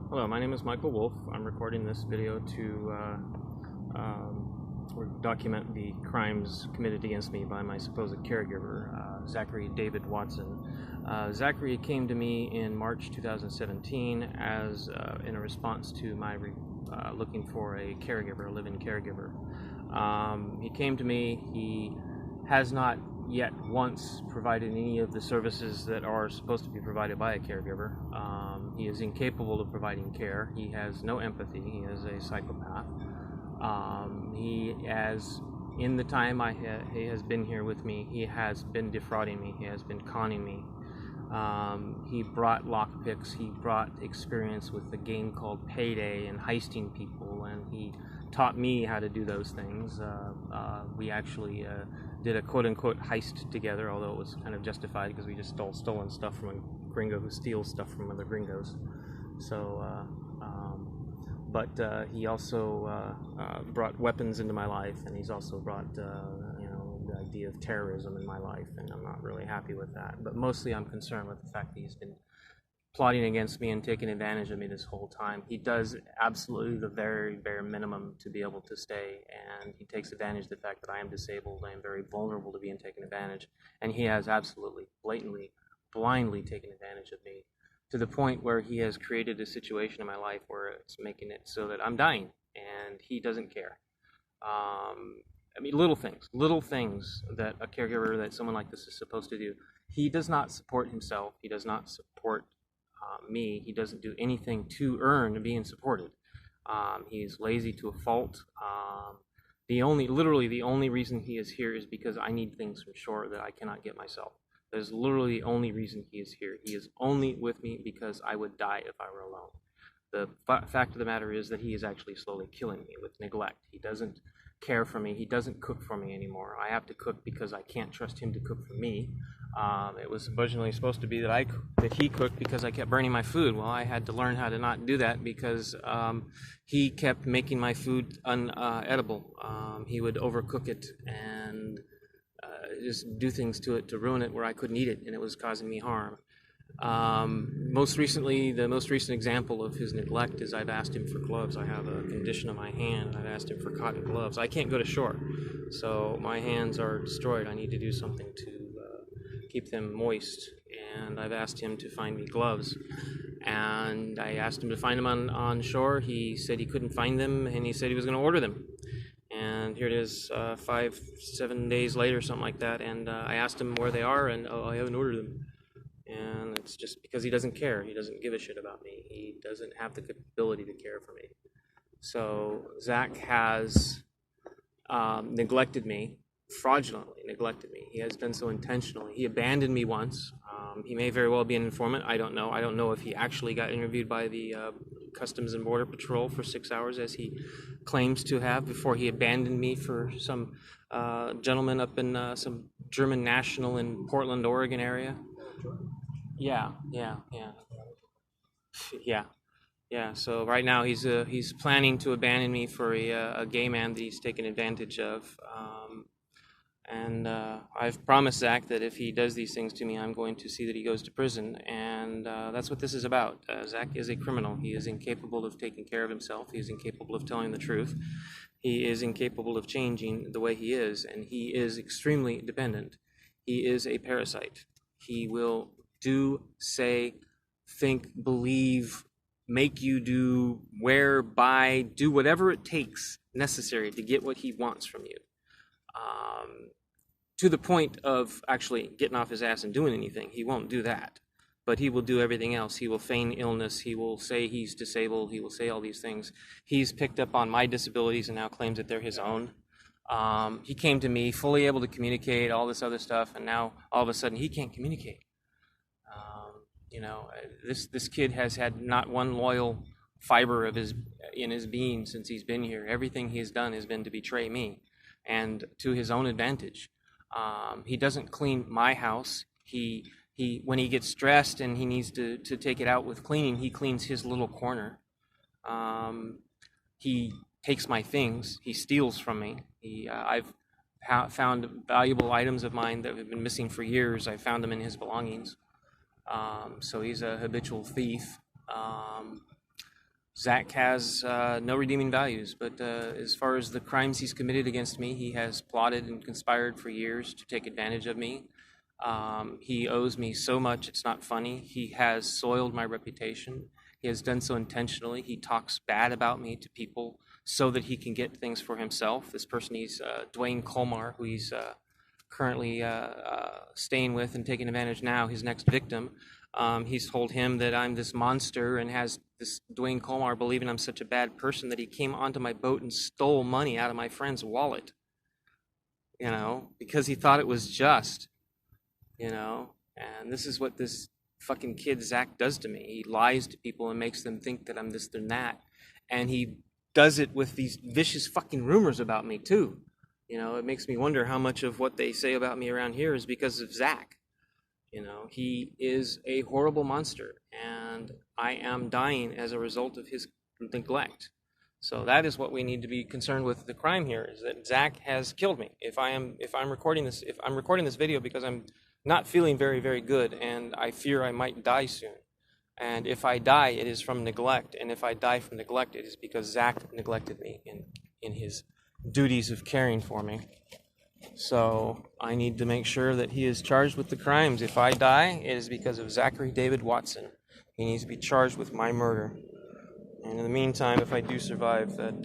Hello, my name is Michael Wolf. I'm recording this video to document the crimes committed against me by my supposed caregiver, Zachary David Watson. Zachary came to me in March 2017 as in a response to my looking for a caregiver, a live-in caregiver. He came to me. He has not yet once provided any of the services that are supposed to be provided by a caregiver. He is incapable of providing care. He has no empathy. He is a psychopath. In the time he has been here with me, he has been defrauding me. He has been conning me. He brought lockpicks. He brought experience with the game called Payday and heisting people, and he taught me how to do those things. We actually did a quote-unquote heist together, although it was kind of justified because we just stolen stuff from a gringo who steals stuff from other gringos. So, but he also brought weapons into my life, and he's also brought the idea of terrorism in my life, and I'm not really happy with that. But mostly I'm concerned with the fact that he's been plotting against me and taking advantage of me this whole time. He does absolutely the very bare minimum to be able to stay, and he takes advantage of the fact that I am disabled. I am very vulnerable to being taken advantage, and he has absolutely, blatantly, blindly taken advantage of me to the point where he has created a situation in my life where it's making it so that I'm dying, and he doesn't care. Little things that a caregiver, that someone like this is supposed to do. He does not support himself. He does not support me. He doesn't do anything to earn being supported. He's lazy to a fault. Literally the only reason he is here is because I need things from shore that I cannot get myself. That is literally the only reason he is here. He is only with me because I would die if I were alone. The fact of the matter is that he is actually slowly killing me with neglect. He doesn't care for me. He doesn't cook for me anymore. I have to cook because I can't trust him to cook for me. It was originally supposed to be that he cooked because I kept burning my food. Well, I had to learn how to not do that because he kept making my food unedible. He would overcook it and just do things to it to ruin it where I couldn't eat it, and it was causing me harm. The most recent example of his neglect is I've asked him for gloves. I have a condition on my hand. I've asked him for cotton gloves. I can't go to shore, so my hands are destroyed. I need to do something to keep them moist, and I've asked him to find me gloves, and I asked him to find them on shore. He said he couldn't find them, and he said he was going to order them. And here it is, 5-7 days later, something like that, and I asked him where they are, and I haven't ordered them. And it's just because he doesn't care. He doesn't give a shit about me. He doesn't have the ability to care for me. So Zach has neglected me, fraudulently neglected me. He has done so intentionally. He abandoned me once. He may very well be an informant. I don't know. I don't know if he actually got interviewed by the Customs and Border Patrol for 6 hours, as he claims to have, before he abandoned me for some gentleman up in some German national in Portland, Oregon area. Yeah. So right now he's planning to abandon me for a gay man that he's taken advantage of. And I've promised Zach that if he does these things to me, I'm going to see that he goes to prison. And that's what this is about. Zach is a criminal. He is incapable of taking care of himself. He is incapable of telling the truth. He is incapable of changing the way he is. And he is extremely dependent. He is a parasite. He will do, say, think, believe, make you do, wear, buy, do whatever it takes necessary to get what he wants from you. To the point of actually getting off his ass and doing anything. He won't do that. But he will do everything else. He will feign illness. He will say he's disabled. He will say all these things. He's picked up on my disabilities and now claims that they're his own. He came to me fully able to communicate, all this other stuff, and now all of a sudden he can't communicate. This kid has had not one loyal fiber in his being since he's been here. Everything he's done has been to betray me, and to his own advantage. He doesn't clean my house. He when he gets stressed and he needs to take it out with cleaning, he cleans his little corner. He takes my things. He steals from me. I've found valuable items of mine that have been missing for years. I found them in his belongings. So he's a habitual thief. Zach has no redeeming values, but as far as the crimes he's committed against me, he has plotted and conspired for years to take advantage of me. He owes me so much, it's not funny. He has soiled my reputation. He has done so intentionally. He talks bad about me to people so that he can get things for himself. This person, he's Dwayne Colmar, who he's currently staying with and taking advantage now, his next victim. He's told him that I'm this monster and has this Dwayne Colmar believing I'm such a bad person that he came onto my boat and stole money out of my friend's wallet, because he thought it was just, and this is what this fucking kid Zach does to me. He lies to people and makes them think that I'm this and that, and he does it with these vicious fucking rumors about me too. It makes me wonder how much of what they say about me around here is because of Zach. He is a horrible monster, and I am dying as a result of his neglect. So that is what we need to be concerned with. The crime here is that Zach has killed me. If I'm recording this video because I'm not feeling very, very good, and I fear I might die soon. And if I die, it is from neglect. And if I die from neglect, it is because Zach neglected me in his duties of caring for me. So I need to make sure that he is charged with the crimes. If I die, it is because of Zachary David Watson. He needs to be charged with my murder. And in the meantime, if I do survive, that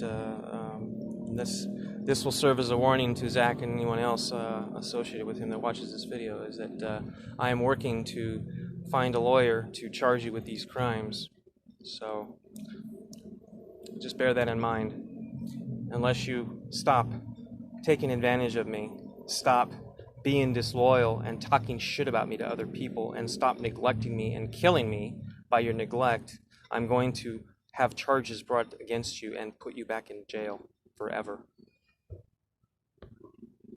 this will serve as a warning to Zach and anyone else associated with him that watches this video, is that I am working to find a lawyer to charge you with these crimes. So just bear that in mind. Unless you stop taking advantage of me, stop being disloyal and talking shit about me to other people, and stop neglecting me and killing me by your neglect, I'm going to have charges brought against you and put you back in jail forever.